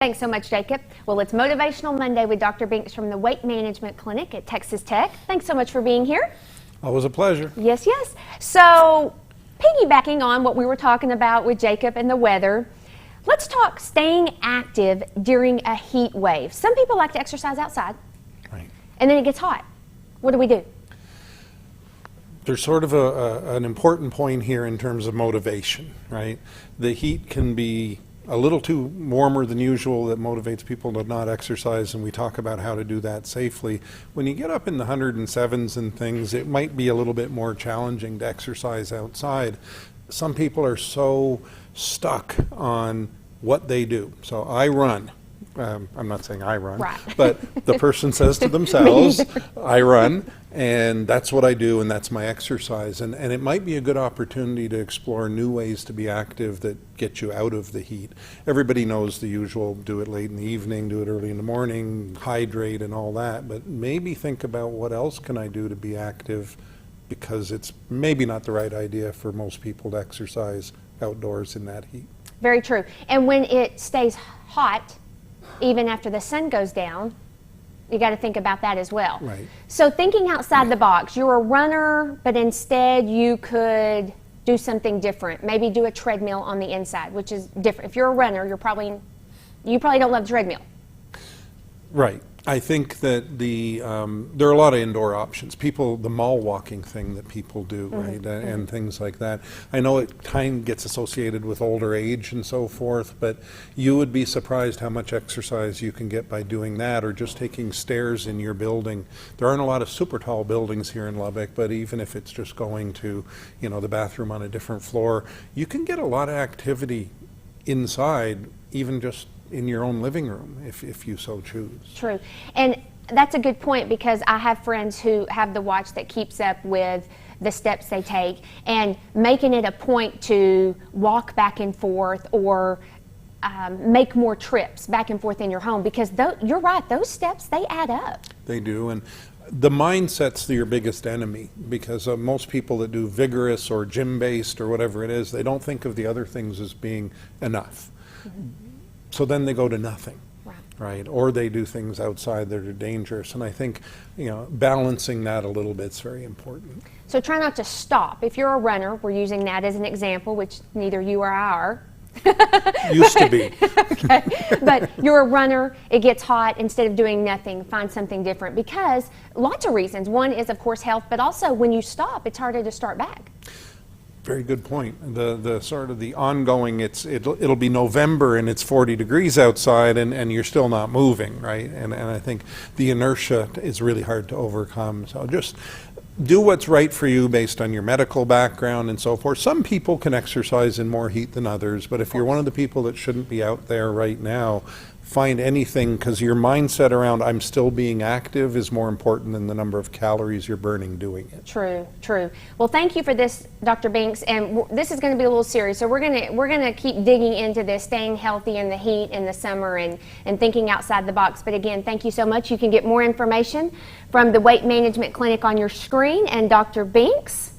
Thanks so much, Jacob. Well, it's Motivational Monday with Dr. Binks from the Weight Management Clinic at Texas Tech. Thanks so much for being here. Always a pleasure. Yes, yes. So, piggybacking on what we were talking about with Jacob and the weather, let's talk staying active during a heat wave. Some people like to exercise outside, Right. and then it gets hot. What do? There's sort of an important point here in terms of motivation, right? The heat can be a little too warmer than usual that motivates people to not exercise, and we talk about how to do that safely. When you get up in the 107s and things, it might be a little bit more challenging to exercise outside. Some people are so stuck on what they do. So I run. I'm not saying I run, Right. but the person says to themselves, I run, and that's what I do, and that's my exercise. And it might be a good opportunity to explore new ways to be active that get you out of the heat. Everybody knows the usual, do it late in the evening, do it early in the morning, hydrate and all that, but maybe think about what else can I do to be active, because it's maybe not the right idea for most people to exercise outdoors in that heat. Very true. And when it stays hot, even after the sun goes down, you got to think about that as well. Right. So thinking outside the box, you're a runner, but instead you could do something different. Maybe do a treadmill on the inside, which is different. If you're a runner, you probably don't love the treadmill. Right. I think that there are a lot of indoor options. The mall walking thing that people do, right, and things like that. I know it kind of gets associated with older age and so forth, but you would be surprised how much exercise you can get by doing that, or just taking stairs in your building. There aren't a lot of super tall buildings here in Lubbock, but even if it's just going to, the bathroom on a different floor, you can get a lot of activity inside, even just in your own living room, if you so choose. True. And that's a good point, because I have friends who have the watch that keeps up with the steps they take, and making it a point to walk back and forth, or make more trips back and forth in your home, because you're right, those steps, they add up. They do, and the mindset's your biggest enemy, because most people that do vigorous or gym-based or whatever it is, they don't think of the other things as being enough. So then they go to nothing, right? Or they do things outside that are dangerous. And I think, balancing that a little bit is very important. So try not to stop. If you're a runner, we're using that as an example, which neither you or I are. Used to be. Okay. But you're a runner, it gets hot, instead of doing nothing, find something different, because lots of reasons. One is, of course, health, but also when you stop, it's harder to start back. Very good point. The sort of the ongoing, it'll be November and it's 40 degrees outside and you're still not moving, right? And I think the inertia is really hard to overcome. So just do what's right for you based on your medical background and so forth. Some people can exercise in more heat than others, but if you're one of the people that shouldn't be out there right now, find anything, because your mindset around I'm still being active is more important than the number of calories you're burning doing it. True, true. Well, thank you for this, Dr. Binks, and this is going to be a little serious, so we're going to keep digging into this, staying healthy in the heat in the summer, and thinking outside the box. But again, thank you so much. You can get more information from the Weight Management Clinic on your screen, and Dr. Binks